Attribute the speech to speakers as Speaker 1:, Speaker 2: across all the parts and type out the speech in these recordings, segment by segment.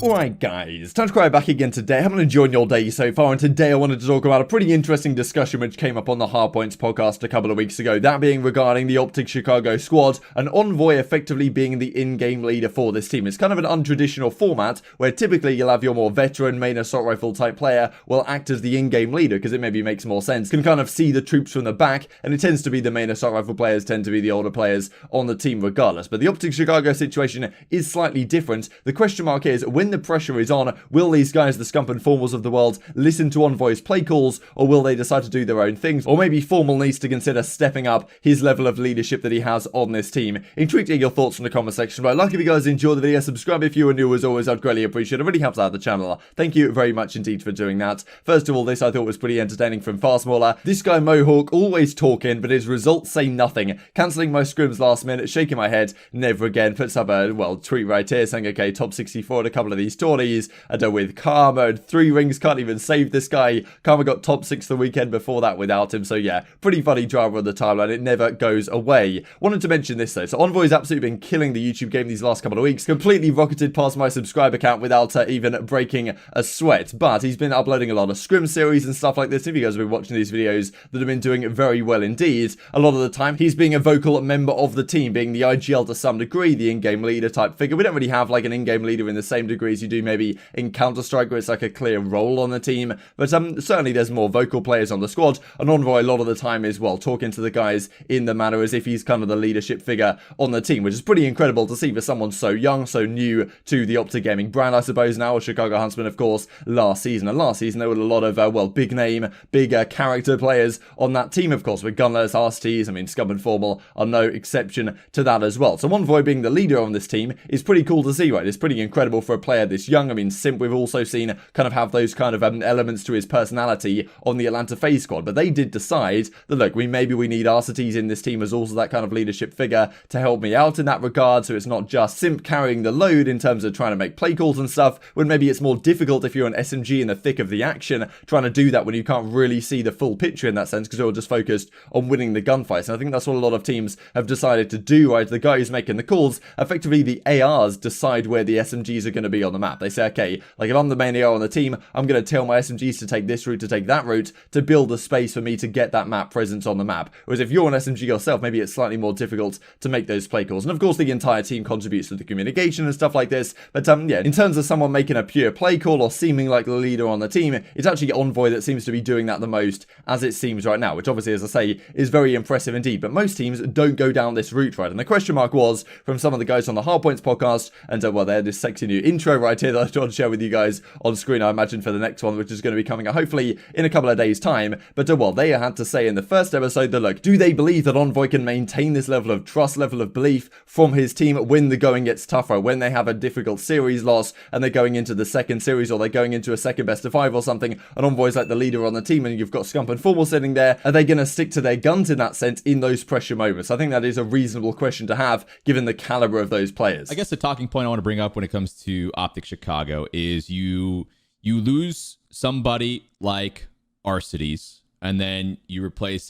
Speaker 1: Alright guys, TacticalRab back again today. Haven't enjoyed your day so far, and today I wanted to talk about a pretty interesting discussion which came up on the Hardpoints podcast a couple of weeks ago. That being regarding the Optic Chicago squad, and Envoy effectively being the in-game leader for this team. It's kind of an untraditional format where typically you'll have your more veteran main assault rifle type player will act as the in-game leader because it maybe makes more sense. Can kind of see the troops from the back, and it tends to be the main assault rifle players tend to be the older players on the team regardless. But the Optic Chicago situation is slightly different. The question mark is, when the pressure is on, will these guys, the Scump and FormaLs of the world, listen to Envoy's play calls, or will they decide to do their own things? Or maybe FormaL needs to consider stepping up his level of leadership that he has on this team. Intrigued to hear your thoughts in the comment section below. Like if you guys enjoyed the video, subscribe if you are new. As always, I'd greatly appreciate it. It really helps out the channel. Thank you very much indeed for doing that. First of all, this I thought was pretty entertaining from FastMauler. This guy Mohawk always talking, but his results say nothing. Cancelling my scrims last minute, shaking my head, never again. Puts up a, well, tweet right here saying, okay, top 64 at a couple of these tourneys. And with Karma and 3 rings, can't even save this guy. Karma got top 6 the weekend before that without him. So yeah, pretty funny drama on the timeline. It never goes away. Wanted to mention this though. So Envoy's absolutely been killing the YouTube game these last couple of weeks. Completely rocketed past my subscriber count without even breaking a sweat. But he's been uploading a lot of scrim series and stuff like this. If you guys have been watching these videos that have been doing very well indeed, a lot of the time he's being a vocal member of the team, being the IGL to some degree, the in-game leader type figure. We don't really have like an in-game leader in the same degree as you do maybe in Counter-Strike, where it's like a clear role on the team, but certainly there's more vocal players on the squad, and Envoy a lot of the time is, well, talking to the guys in the manner as if he's kind of the leadership figure on the team, which is pretty incredible to see for someone so young, so new to the Optic Gaming brand, I suppose now, with Chicago Huntsman, of course, last season. And last season there were a lot of, well, big name, big character players on that team, of course, with Gunless, RSTs, I mean, Scump and FormaL are no exception to that as well. So Envoy being the leader on this team is pretty cool to see, right? It's pretty incredible for a player this young. I mean, Simp, we've also seen kind of have those kind of elements to his personality on the Atlanta FaZe squad, but they did decide that, look, maybe we need RCTs in this team as also that kind of leadership figure to help me out in that regard, so it's not just Simp carrying the load in terms of trying to make play calls and stuff, when maybe it's more difficult if you're an SMG in the thick of the action, trying to do that when you can't really see the full picture in that sense, because you're just focused on winning the gunfights. And I think that's what a lot of teams have decided to do, right? The guy who's making the calls, effectively the ARs decide where the SMGs are going to be on the map. They say, okay, like if I'm the main AR on the team, I'm going to tell my SMGs to take this route, to take that route, to build a space for me to get that map presence on the map. Whereas if you're an SMG yourself, maybe it's slightly more difficult to make those play calls. And of course, the entire team contributes to the communication and stuff like this. But yeah, in terms of someone making a pure play call or seeming like the leader on the team, it's actually Envoy that seems to be doing that the most, as it seems right now, which obviously, as I say, is very impressive indeed. But most teams don't go down this route, right? And the question mark was from some of the guys on the Hardpoints podcast, and well, they had this sexy new intro right here that I tried to share with you guys on screen, I imagine, for the next one, which is going to be coming out hopefully in a couple of days' time. But well, they had to say in the first episode that, look, do they believe that Envoy can maintain this level of trust, level of belief from his team when the going gets tougher, when they have a difficult series loss and they're going into the second series, or they're going into a second best of 5 or something, and Envoy's like the leader on the team and you've got Scump and FormaL sitting there? Are they going to stick to their guns in that sense in those pressure moments? I think that is a reasonable question to have given the caliber of those players.
Speaker 2: I guess the talking point I want to bring up when it comes to Optic Chicago is you lose somebody like Arcides, and then you replace,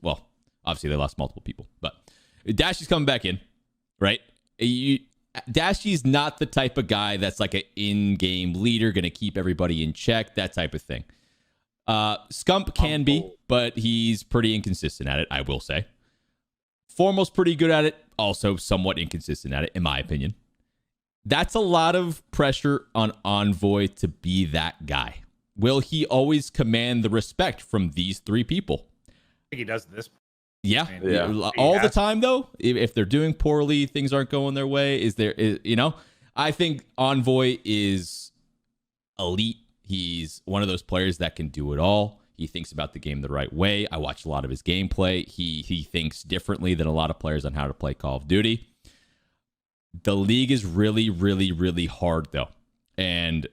Speaker 2: well, obviously they lost multiple people, but Dashy's coming back in, right? Dashy's not the type of guy that's like an in-game leader, going to keep everybody in check, that type of thing. Scump can be, but he's pretty inconsistent at it, I will say. FormaL's pretty good at it, also somewhat inconsistent at it, in my opinion. That's a lot of pressure on Envoy to be that guy. Will he always command the respect from these 3 people?
Speaker 3: I think he does this.
Speaker 2: Yeah. All the time, though. If they're doing poorly, things aren't going their way. I think Envoy is elite. He's one of those players that can do it all. He thinks about the game the right way. I watch a lot of his gameplay. He thinks differently than a lot of players on how to play Call of Duty. The league is really, really, really hard, though. And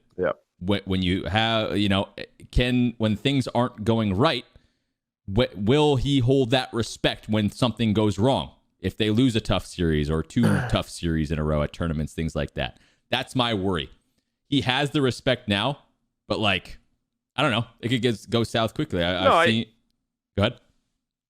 Speaker 2: when you have, when things aren't going right, will he hold that respect when something goes wrong? If they lose a tough series or 2 tough series in a row at tournaments, things like that. That's my worry. He has the respect now, but I don't know. It could go south quickly. I've seen. Go ahead.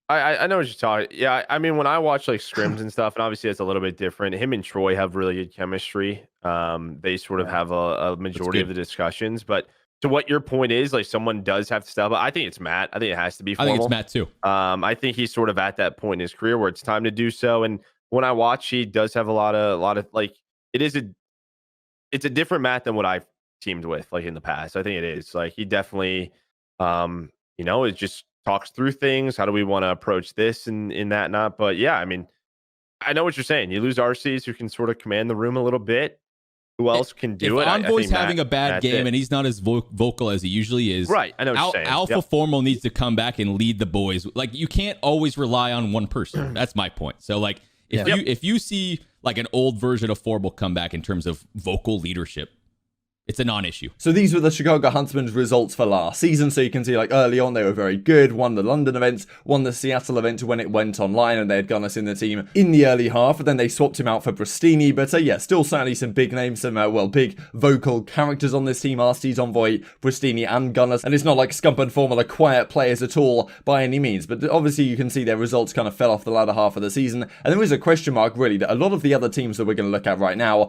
Speaker 3: I know what you're talking. Yeah, I mean, when I watch like scrims and stuff, and obviously it's a little bit different. Him and Troy have really good chemistry. They sort of have a majority of the discussions. But to what your point is, like someone does have to step up. I think it's Matt. I think it has to be FormaL.
Speaker 2: I think it's Matt too.
Speaker 3: I think he's sort of at that point in his career where it's time to do so. And when I watch, he does have a lot of like it's a different Matt than what I've teamed with like in the past. I think it is like he definitely, it just talks through things. How do we want to approach this and in that not? But yeah, I mean, I know what you're saying. You lose RCs who can sort of command the room a little bit. Who else can do it?
Speaker 2: Envoy's having a bad game and he's not as vocal as he usually is.
Speaker 3: Right, I know what you're saying.
Speaker 2: Alpha FormaL needs to come back and lead the boys. Like you can't always rely on one person. That's my point. So like if you see like an old version of FormaL come back in terms of vocal leadership, it's a non-issue.
Speaker 1: So these were the Chicago Huntsmen's results for last season. So you can see like early on they were very good, won the London event, won the Seattle event when it went online, and they had Gunners in the team in the early half. And then they swapped him out for Bristini. But yeah, still certainly some big names, some big vocal characters on this team. RC's Envoy, Bristini and Gunners. And it's not like Scump and FormaL are quiet players at all by any means. But obviously you can see their results kind of fell off the latter half of the season. And there is a question mark really that a lot of the other teams that we're going to look at right now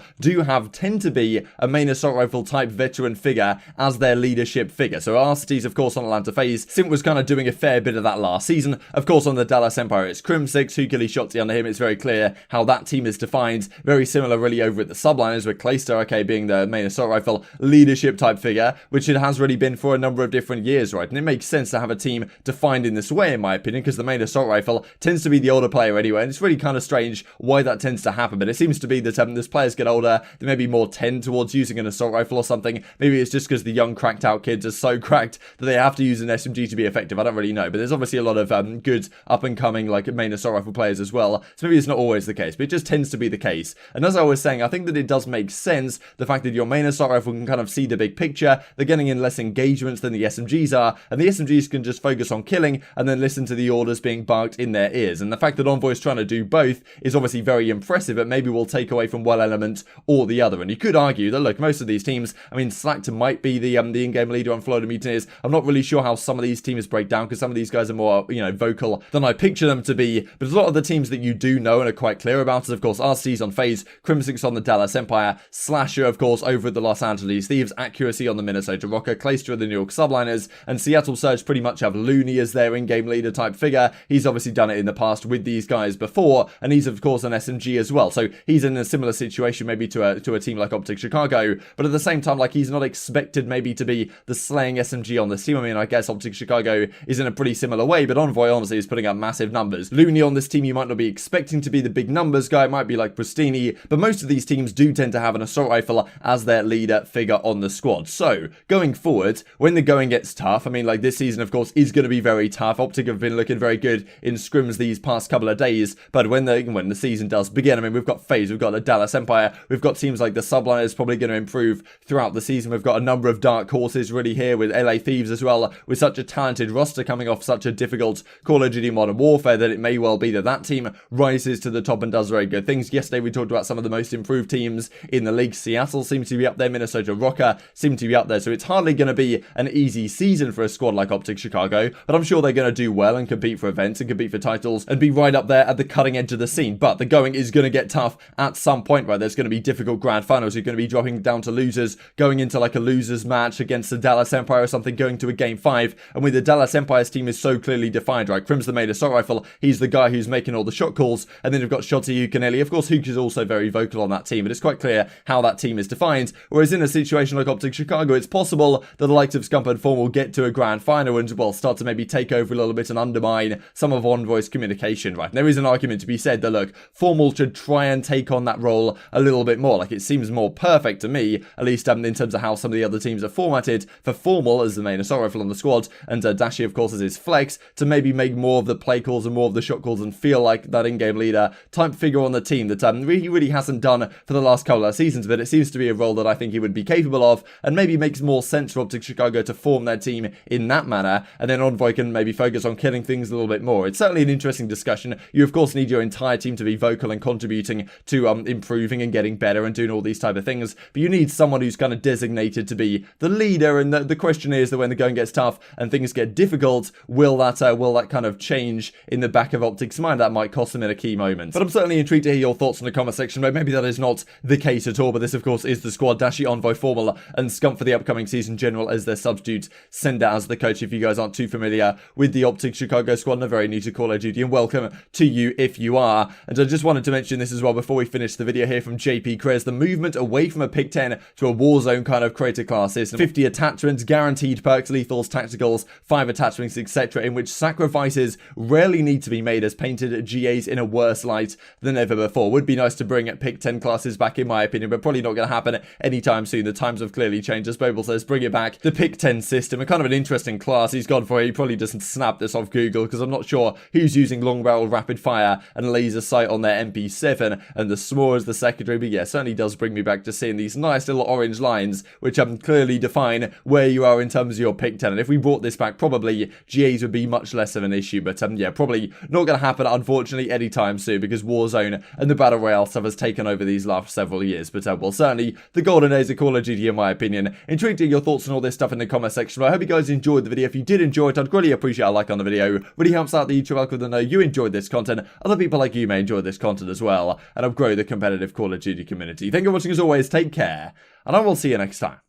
Speaker 1: tend to be a main assault rifle type veteran figure as their leadership figure. So RCT's, of course, on Atlanta FaZe. Simp was kind of doing a fair bit of that last season. Of course, on the Dallas Empire, it's Crim6, Hukali, Shotzi under him. It's very clear how that team is defined. Very similar, really, over at the subliners, with Clayster, being the main assault rifle leadership type figure, which it has really been for a number of different years, right? And it makes sense to have a team defined in this way, in my opinion, because the main assault rifle tends to be the older player anyway, and it's really kind of strange why that tends to happen. But it seems to be that as players get older, they maybe more tend towards using an assault rifle or something. Maybe it's just because the young cracked out kids are so cracked that they have to use an SMG to be effective. I don't really know, but there's obviously a lot of good up and coming like main assault rifle players as well. So maybe it's not always the case, but it just tends to be the case. And as I was saying, I think that it does make sense, the fact that your main assault rifle can kind of see the big picture. They're getting in less engagements than the SMGs are, and the SMGs can just focus on killing and then listen to the orders being barked in their ears. And the fact that Envoy's trying to do both is obviously very impressive, but maybe will take away from one element or the other. And you could argue that, look, most of these teams, I mean, Slactor might be the in-game leader on Florida Mutineers. I'm not really sure how some of these teams break down, because some of these guys are more, vocal than I picture them to be. But a lot of the teams that you do know and are quite clear about is, of course, RC's on FaZe, Crim6 on the Dallas Empire, Slasher, of course, over at the Los Angeles Thieves, Accuracy on the Minnesota Rocker, Clayster of the New York Subliners, and Seattle Surge pretty much have Looney as their in-game leader type figure. He's obviously done it in the past with these guys before, and he's, of course, an SMG as well. So he's in a similar situation maybe to a team like Optic Chicago, but at the same time, like, he's not expected maybe to be the slaying SMG on this team. I mean, I guess Optic Chicago is in a pretty similar way, but Envoy honestly is putting up massive numbers. Looney on this team, you might not be expecting to be the big numbers guy. It might be like Bristini, but most of these teams do tend to have an assault rifle as their leader figure on the squad. So going forward, when the going gets tough, I mean, like this season, of course, is going to be very tough. Optic have been looking very good in scrims these past couple of days, but when the season does begin, I mean, we've got FaZe, we've got the Dallas Empire, we've got teams like the Subliners probably going to improve throughout the season. We've got a number of dark horses really here with LA Thieves as well, with such a talented roster coming off such a difficult Call of Duty Modern Warfare, that it may well be that team rises to the top and does very good things. Yesterday we talked about some of the most improved teams in the league. Seattle seems to be up there, Minnesota Rocker seem to be up there, so it's hardly going to be an easy season for a squad like Optic Chicago, but I'm sure they're going to do well and compete for events and compete for titles and be right up there at the cutting edge of the scene. But the going is going to get tough at some point, right? There's going to be difficult grand finals. You're going to be dropping down to losers, going into like a losers match against the Dallas Empire or something, going to a game 5, and with the Dallas Empire's team is so clearly defined, right? Crim's the main assault rifle, he's the guy who's making all the shot calls, and then you've got Shotzi Ukaneli. Of course, Hook is also very vocal on that team, but it's quite clear how that team is defined. Whereas in a situation like Optic Chicago, it's possible that the likes of Scump and Form will get to a grand final and, well, start to maybe take over a little bit and undermine some of Envoy's communication, right? And there is an argument to be said that, look, FormaL should try and take on that role a little bit more. Like, it seems more perfect to me, at least in terms of how some of the other teams are formatted, for FormaL as the main assault rifle on the squad, and Dashy, of course, as his flex, to maybe make more of the play calls and more of the shot calls and feel like that in-game leader type figure on the team that he really hasn't done for the last couple of seasons, but it seems to be a role that I think he would be capable of, and maybe makes more sense for Optic Chicago to form their team in that manner, and then Envoy can maybe focus on killing things a little bit more. It's certainly an interesting discussion. You, of course, need your entire team to be vocal and contributing to improving and getting better and doing all these type of things, but you need someone who's who's kind of designated to be the leader, and the question is that when the going gets tough and things get difficult, will that kind of change in the back of Optic's mind? That might cost them in a key moment. But I'm certainly intrigued to hear your thoughts in the comment section, but maybe that is not the case at all. But this, of course, is the squad. Dashy, Envoy, FormaL, and Scump for the upcoming season. General as their substitute, Sender as the coach. If you guys aren't too familiar with the Optic Chicago squad and are very new to Call of Duty, and welcome to you if you are. And I just wanted to mention this as well before we finish the video here from JP Krez. The movement away from a pick 10 to a Warzone kind of creator class system. 50 attachments, guaranteed perks, lethals, tacticals, 5 attachments, etc., in which sacrifices rarely need to be made, as painted GAs in a worse light than ever before. Would be nice to bring pick 10 classes back, in my opinion, but probably not going to happen anytime soon. The times have clearly changed. As Bobel says, bring it back. The pick 10 system, a kind of an interesting class he's gone for. He probably doesn't snap this off Google, because I'm not sure who's using long barrel rapid fire and laser sight on their MP7 and the s'more as the secondary. But yeah, certainly does bring me back to seeing these nice little orange lines, which clearly define where you are in terms of your pick 10. And if we brought this back, probably GAs would be much less of an issue. But yeah, probably not going to happen, unfortunately, anytime soon, because Warzone and the Battle Royale stuff has taken over these last several years. But well, certainly the golden days of Call of Duty, in my opinion. Intrigued to hear your thoughts on all this stuff in the comment section. But I hope you guys enjoyed the video. If you did enjoy it, I'd really appreciate a like on the video. Really helps out the YouTube algorithm to know you enjoyed this content. Other people like you may enjoy this content as well, and help grow the competitive Call of Duty community. Thank you for watching as always. Take care, and I will see you next time.